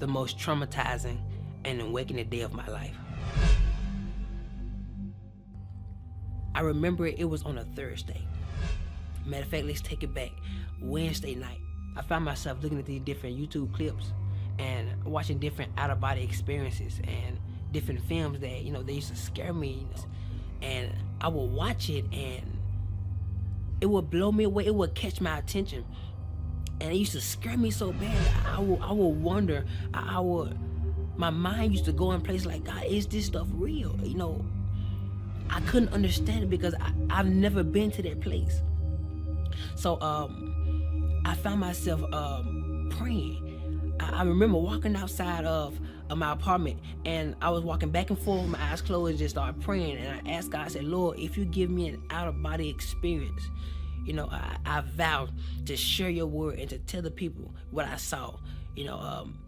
the most traumatizing and awakening day of my life. I remember it was on a Thursday. Matter of fact, let's take it back. Wednesday night, I found myself looking at these different YouTube clips and watching different out-of-body experiences and different films that, they used to scare me. And I would watch it and it would blow me away. It would catch my attention. And it used to scare me so bad. I would wonder, my mind used to go in place like, God, is this stuff real? I couldn't understand it because I've never been to that place. So I found myself praying. I remember walking outside of my apartment, and I was walking back and forth with my eyes closed and just started praying. And I asked God, I said, Lord, if you give me an out-of-body experience, I vowed to share your word and to tell the people what I saw.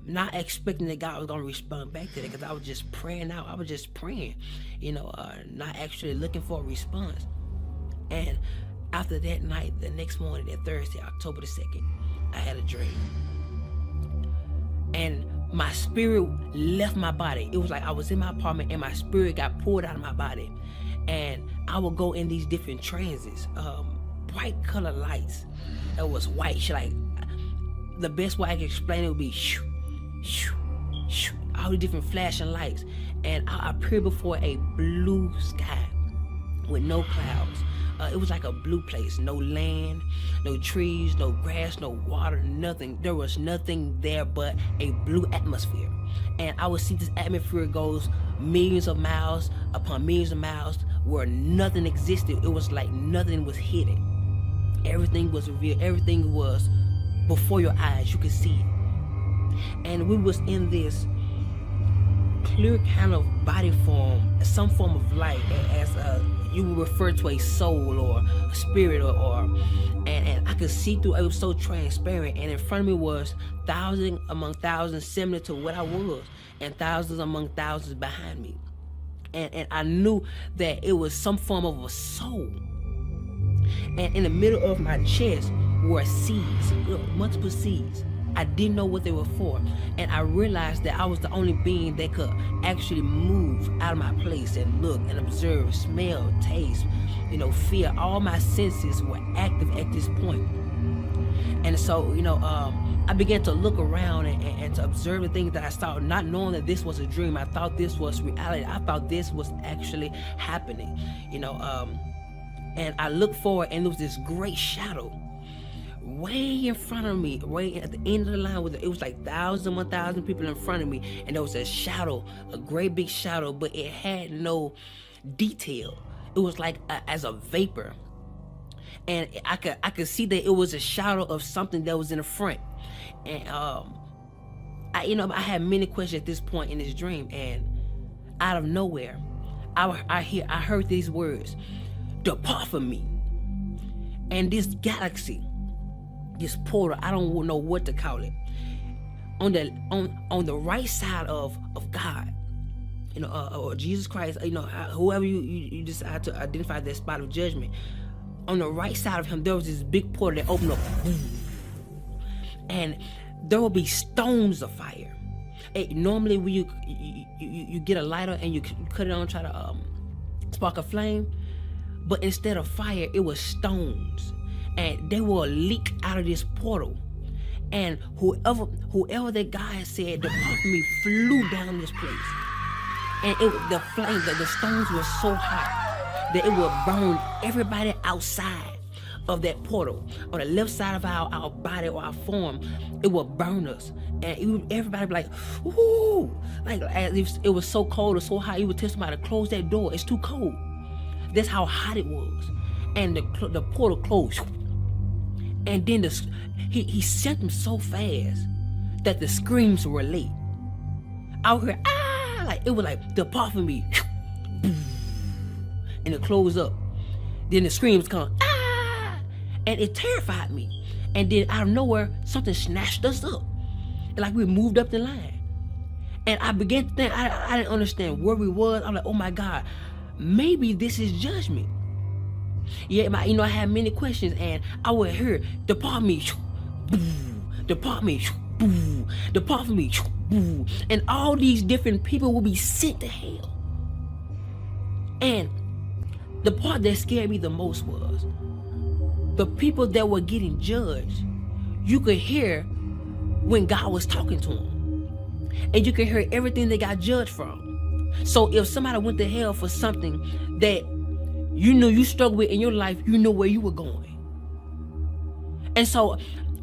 Not expecting that God was going to respond back to that, because I was just praying out. I was just praying, not actually looking for a response. And after that night, the next morning, that Thursday, October the 2nd, I had a dream. And my spirit left my body. It was like I was in my apartment and my spirit got pulled out of my body. And I would go in these different transits, bright color lights. It was white, like, the best way I can explain it would be shoo, shoo, shoo, all the different flashing lights. And I appeared before a blue sky with no clouds. It was like a blue place, no land, no trees, no grass, no water, nothing. There was nothing there but a blue atmosphere. And I would see this atmosphere goes millions of miles upon millions of miles where nothing existed. It was like nothing was hidden. Everything was revealed. Everything was before your eyes. You could see it. And we was in this clear kind of body form, some form of light, as you would refer to a soul or a spirit, and I could see through. It was so transparent, and in front of me was thousands among thousands similar to what I was, and thousands among thousands behind me. And I knew that it was some form of a soul. And in the middle of my chest were seeds, multiple seeds. I didn't know what they were for. And I realized that I was the only being that could actually move out of my place and look and observe, smell, taste, feel. All my senses were active at this point. And so, I began to look around and to observe the things that I saw, not knowing that this was a dream. I thought this was reality. I thought this was actually happening, and I looked forward, and there was this great shadow way in front of me, way at the end of the line. It was like 1,000 people in front of me, and there was a shadow, a great big shadow, but it had no detail. It was like as a vapor, and I could see that it was a shadow of something that was in the front. And I had many questions at this point in this dream, and out of nowhere, I heard these words: "Depart from me." And this galaxy, this portal, I don't know what to call it, on the right side of God, or Jesus Christ, whoever you decide to identify that spot of judgment, on the right side of him, there was this big portal that opened up, and there will be stones of fire. Normally when you get a lighter and you cut it on, try to spark a flame, but instead of fire, it was stones. And they will leak out of this portal. And whoever that guy said, "Depart from me," flew down this place. And the stones were so hot that it would burn everybody outside of that portal. On the left side of our body or our form, it would burn us. And everybody would be like, "Ooh," like as if it was so cold or so hot. You would tell somebody to close that door. It's too cold. That's how hot it was. And the portal closed. And then he sent them so fast that the screams were late. I heard, "Ah!" Like it was like, "Depart from me," and it closed up. Then the screams come, "Ah!" And it terrified me. And then out of nowhere, something snatched us up. Like we moved up the line. And I began to think, I didn't understand where we was. I'm like, oh my God, maybe this is judgment. Yeah, I had many questions, and I would hear, "Depart me," "Depart me," "Depart from me," boo. And all these different people will be sent to hell. And the part that scared me the most was the people that were getting judged. You could hear when God was talking to them, and you could hear everything they got judged from. So if somebody went to hell for something that you knew you struggled with in your life, you know where you were going. And so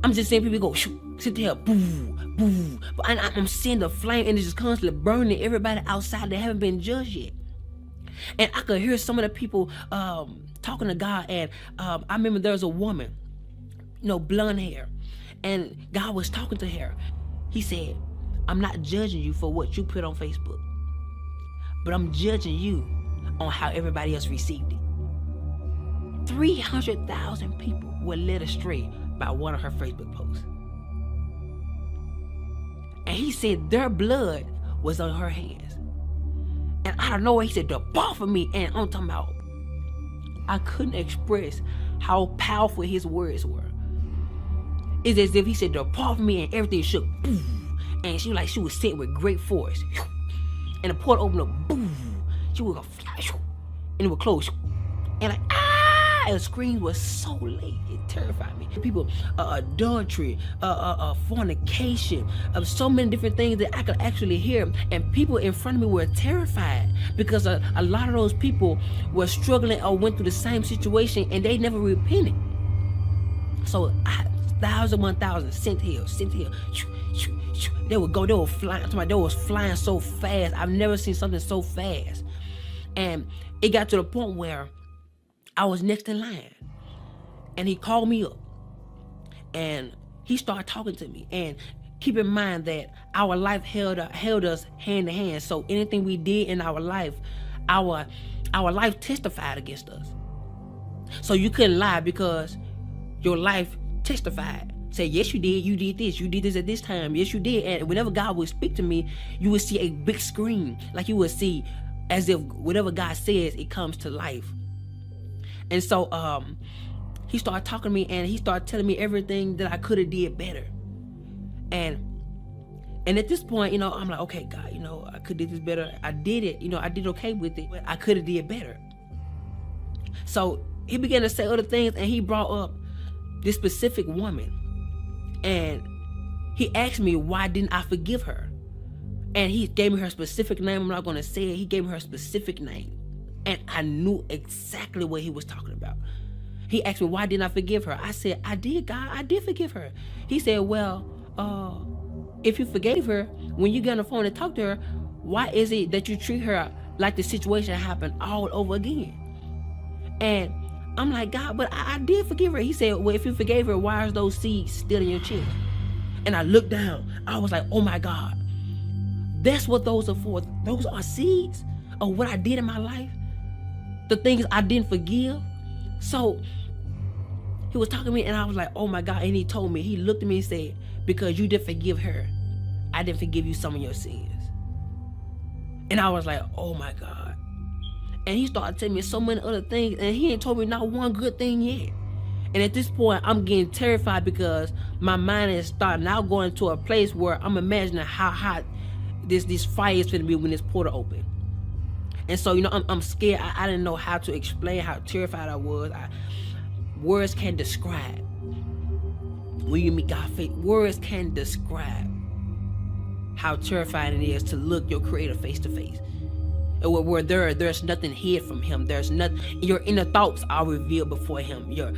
I'm just seeing people go, sit there, boo, boo. But I'm seeing the flame, and it's just constantly burning everybody outside that haven't been judged yet. And I could hear some of the people talking to God. And I remember there was a woman, blonde hair, and God was talking to her. He said, I'm not judging you for what you put on Facebook, but I'm judging you on how everybody else received it. 300,000 people were led astray by one of her Facebook posts. And he said their blood was on her hands. And out of nowhere, he said, depart from me. And I'm talking about, I couldn't express how powerful his words were. It's as if he said, depart from me, and everything shook. Boom. And she was sent with great force. And the portal opened up. Boom. She would go fly. And it would close. And the screams was so late. It terrified me. People, adultery, fornication, so many different things that I could actually hear. And people in front of me were terrified because a lot of those people were struggling or went through the same situation, and they never repented. So 1,000 sent here. They would go. They were flying. They was flying so fast. I've never seen something so fast. And it got to the point where I was next in line, and he called me up, and he started talking to me. And keep in mind that our life held us hand to hand. So anything we did in our life, our life testified against us. So you couldn't lie because your life testified. Say, yes, you did this at this time, yes, you did. And whenever God would speak to me, you would see a big screen, like you would see as if whatever God says, it comes to life. And so he started talking to me, and he started telling me everything that I could have did better. And at this point, I'm like, okay, God, I could have did this better. I did it, I did okay with it, but I could have did better. So he began to say other things, and he brought up this specific woman. And he asked me, why didn't I forgive her? And he gave me her specific name. I'm not going to say it. He gave me her specific name. And I knew exactly what he was talking about. He asked me, why didn't I forgive her? I said, I did, God. I did forgive her. He said, well, if you forgave her, when you get on the phone and talk to her, why is it that you treat her like the situation happened all over again? And I'm like, God, but I did forgive her. He said, well, if you forgave her, why are those seeds still in your chest? And I looked down. I was like, oh my God. That's what those are for. Those are seeds of what I did in my life. The things I didn't forgive. So he was talking to me, and I was like, oh my God. And he told me, he looked at me and said, because you didn't forgive her, I didn't forgive you some of your sins. And I was like, oh my God. And he started telling me so many other things, and he ain't told me not one good thing yet. And at this point, I'm getting terrified because my mind is starting now going to a place where I'm imagining how hot this fire is going to be when this portal open. And so, I'm scared. I didn't know how to explain how terrified I was. Words can't describe. When you meet God face, words can't describe how terrifying it is to look your Creator face to face. Where there's nothing hid from Him. There's nothing. Your inner thoughts are revealed before Him. Your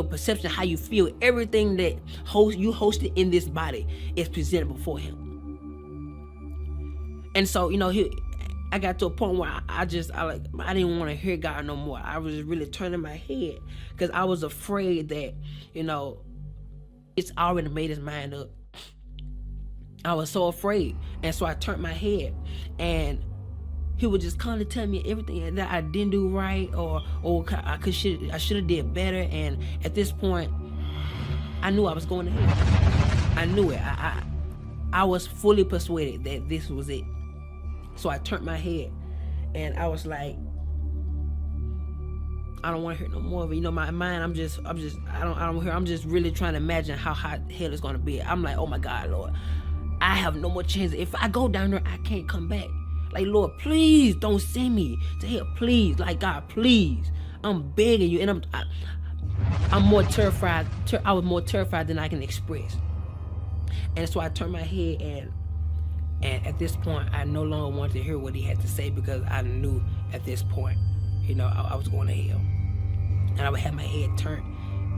perception, how you feel, everything that you hosted in this body is presented before Him. And so, I got to a point where I didn't want to hear God no more. I was just really turning my head because I was afraid that, it's already made his mind up. I was so afraid. And so I turned my head, and he would just constantly tell me everything that I didn't do right, or I should have did better. And at this point, I knew I was going to hell. I knew it. I was fully persuaded that this was it. So I turned my head, and I was like, I don't want to hear no more of it. My mind, I don't hear. I'm just really trying to imagine how hot hell is going to be. I'm like, oh my God, Lord. I have no more chance. If I go down there, I can't come back. Like, Lord, please don't send me to hell. Please, like, God, please. I'm begging you, and I'm more terrified. I was more terrified than I can express. And so I turned my head, and at this point, I no longer wanted to hear what he had to say, because I knew at this point, I was going to hell. And I would have my head turned,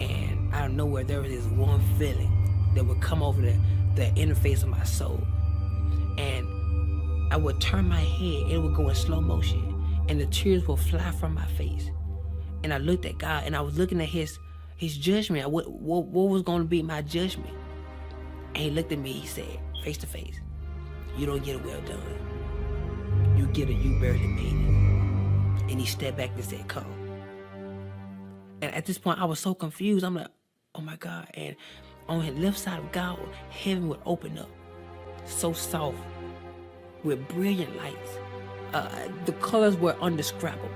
and out of nowhere, there was this one feeling that would come over the interface of my soul. And I would turn my head, and it would go in slow motion, and the tears would fly from my face. And I looked at God, and I was looking at his judgment. What was going to be my judgment? And he looked at me, he said, face to face, you don't get a well done. You get a you barely made it. And he stepped back and said, come. And at this point, I was so confused. I'm like, oh my God. And on the left side of God, heaven would open up, so soft, with brilliant lights. The colors were undescribable.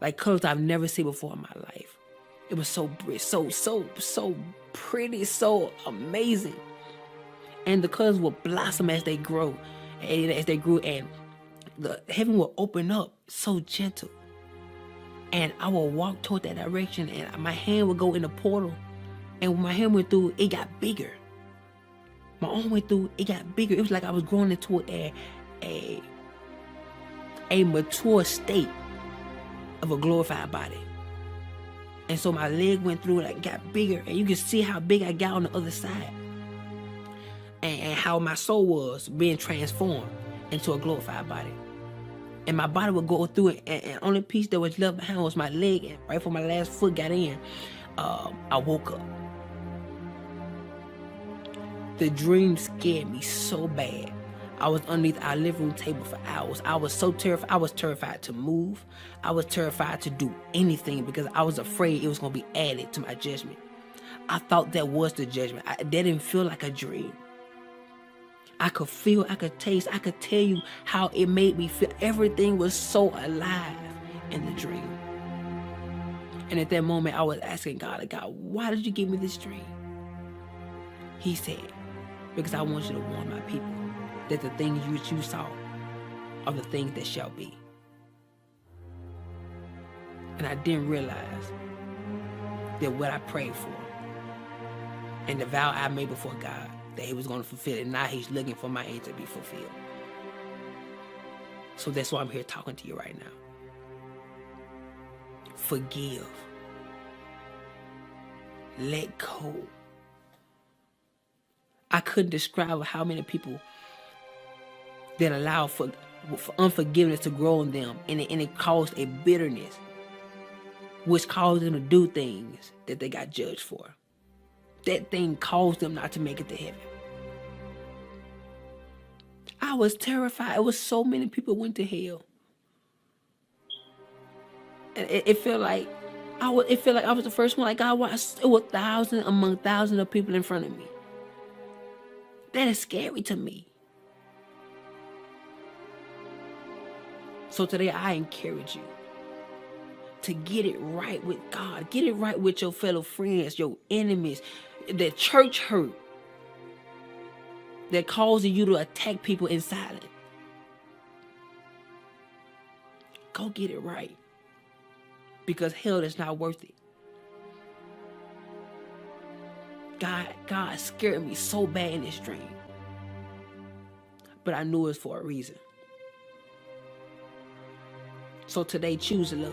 Like colors I've never seen before in my life. It was so pretty, so amazing. And the colors would blossom as they grow, and as they grew, and the heaven will open up so gentle. And I will walk toward that direction, and my hand would go in the portal. And when my hand went through, it got bigger. My arm went through, it got bigger. It was like I was growing into a mature state of a glorified body. And so my leg went through, and it got bigger. And you can see how big I got on the other side. And how my soul was being transformed into a glorified body. And my body would go through it, and only piece that was left behind was my leg. And right before my last foot got in, I woke up. The dream scared me so bad. I was underneath our living room table for hours. I was so terrified. I was terrified to move. I was terrified to do anything, because I was afraid it was going to be added to my judgment. I thought that was the judgment. That didn't feel like a dream. I could feel, I could taste, I could tell you how it made me feel. Everything was so alive in the dream. And at that moment, I was asking God, why did you give me this dream? He said, because I want you to warn my people that the things which you saw are the things that shall be. And I didn't realize that what I prayed for and the vow I made before God, that he was going to fulfill it. Now he's looking for my end to be fulfilled. So that's why I'm here talking to you right now. Forgive. Let go. I couldn't describe how many people that allow for unforgiveness to grow in them, and it caused a bitterness, which caused them to do things that they got judged for. That thing caused them not to make it to heaven. I was terrified. It was so many people went to hell. And it felt like I was the first one. Like God was, it was thousands among thousands of people in front of me. That is scary to me. So today I encourage you to get it right with God. Get it right with your fellow friends, your enemies, the church hurt that causing you to attack people in silence. Go get it right, because hell is not worth it. God scared me so bad in this dream, but I knew it was for a reason. So today, choose love.